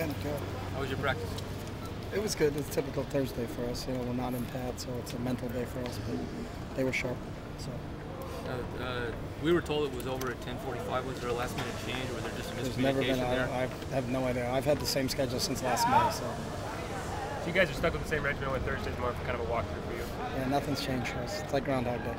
Good. How was your practice? It was good. It's a typical Thursday for us. You know, we're not in pad, so it's a mental day for us. But they were sharp. So we were told it was over at 10:45. Was there a last-minute change, or was there just a there's miscommunication never been. there? I have no idea. I've had the same schedule since last May. So you guys are stuck with the same regimen when Thursday's more of kind of a walkthrough for you? yeah, nothing's changed for us. It's like Groundhog Day.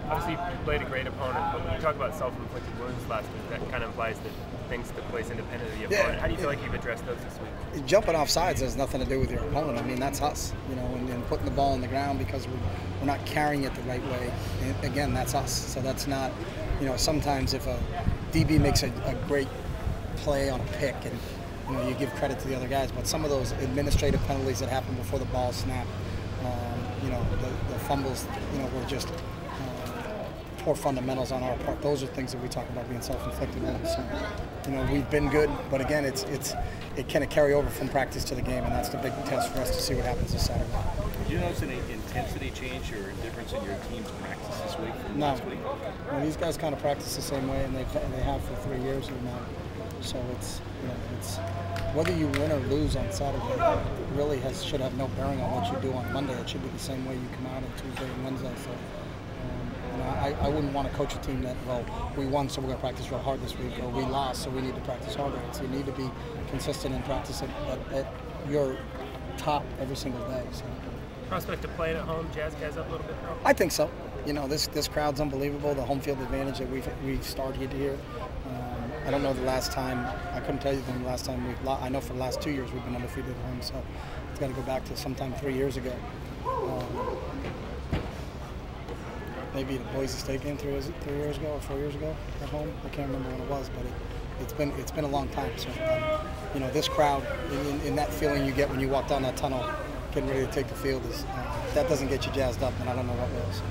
Obviously, you played a great opponent, but when you talk about self-inflicted wounds last week, that kind of implies that things took place independent of the opponent. How do you feel like you've addressed those this week? Jumping off sides has nothing to do with your opponent. I mean, that's us, you know, and putting the ball on the ground because we're not carrying it the right way. And again, that's us. So that's not, you know, sometimes if a DB makes a great play on a pick and, you know, you give credit to the other guys, but some of those administrative penalties that happen before the ball snap, you know, the fumbles, you know, were just poor fundamentals on our part. Those are things that we talk about being self-inflicted wounds. So, you know, we've been good, but again, it can carry over from practice to the game, and that's the big test for us to see what happens this Saturday. Did you notice any intensity change or difference in your team's practice this week from No. last week? Well, these guys kind of practice the same way, and they have for 3 years now. So it's, you know, it's whether you win or lose on Saturday really should have no bearing on what you do on Monday. It should be the same way you come out on Tuesday and Wednesday. So. You know, I wouldn't want to coach a team that, well, we won, so we're going to practice real hard this week, or we lost, so we need to practice harder. So you need to be consistent in practice at your top every single day. So. Prospect of playing at home, jazz guys up a little bit, though? I think so. You know, this crowd's unbelievable. The home field advantage that we've started here. I don't know the last time. I couldn't tell you the last time we've lost. I know for the last 2 years we've been undefeated at home, so it's got to go back to sometime 3 years ago. Maybe the Boise State game 3 years ago or 4 years ago at home. I can't remember when it was, but it's been a long time. So you know, this crowd, in that feeling you get when you walk down that tunnel, getting ready to take the field, is that doesn't get you jazzed up, and I don't know what will. So.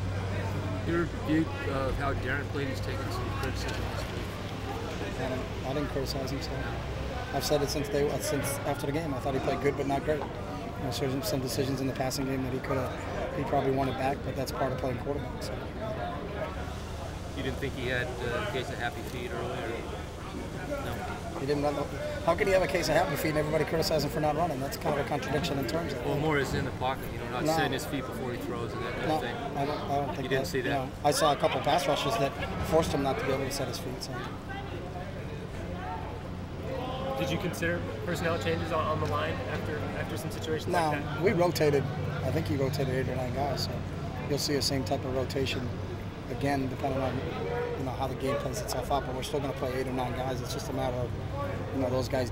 Your view of how Darren played, he's taken some criticism this week. I didn't criticize him. So I've said it since after the game. I thought he played good, but not great. You know, some decisions in the passing game that he probably wanted back, but that's part of playing quarterback. So. You didn't think he had a case of happy feet earlier? No. He didn't run. How can he have a case of happy feet and everybody criticize him for not running? That's kind of a contradiction in terms of that. Well, more is in the pocket, you know, not setting his feet before he throws and that kind of thing. I don't think you didn't see that. You know, I saw a couple pass rushes that forced him not to be able to set his feet. So. Did you consider personnel changes on the line after some situations like that? No, we rotated. I think he rotated 8 or 9 guys, so you'll see the same type of rotation again, depending on how the game plays itself out. But we're still going to play 8 or 9 guys. It's just a matter of those guys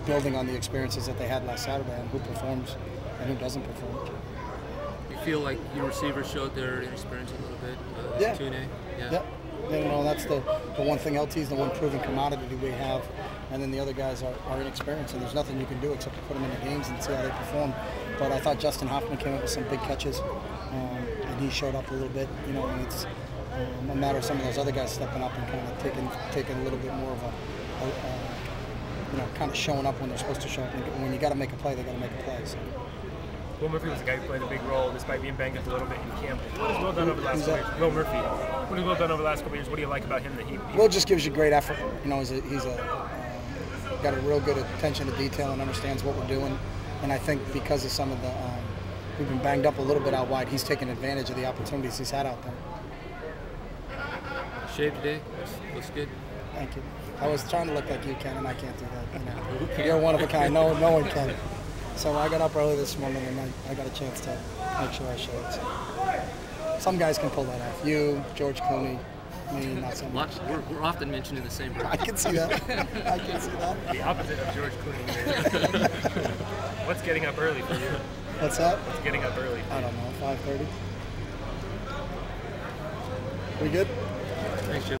building on the experiences that they had last Saturday and who performs and who doesn't perform. You feel like your receivers showed their inexperience a little bit? Yeah. Tune. Yeah. You know, that's the one thing. LT is the one proven commodity we have, and then the other guys are inexperienced, and there's nothing you can do except to put them in the games and see how they perform. But I thought Justin Hoffman came up with some big catches, and he showed up a little bit. You know, and it's a matter of some of those other guys stepping up and kind of taking a little bit more of a kind of showing up when they're supposed to show up. And when you got to make a play, they got to make a play. So. Will Murphy was a guy who played a big role despite being banged up a little bit in camp. What has Will done over the last couple years? Will Murphy. What has Will done over the last couple years? What do you like about him that he Will just gives you great effort. You know, he's got a real good attention to detail and understands what we're doing. And I think because of some of the we've been banged up a little bit out wide, he's taken advantage of the opportunities he's had out there. Shape today looks good. Thank you. I was trying to look like you, Ken, and I can't do that. You know. You're one of a kind. No one can. So I got up early this morning and I got a chance to make sure I showed. So. Some guys can pull that off. You, George Clooney, me, not so much. We're often mentioned in the same breath. I can see that. I can see that. The opposite of George Clooney. What's getting up early for you? What's that? What's getting up early? I don't know. 5:30. We good? Thanks, Jim.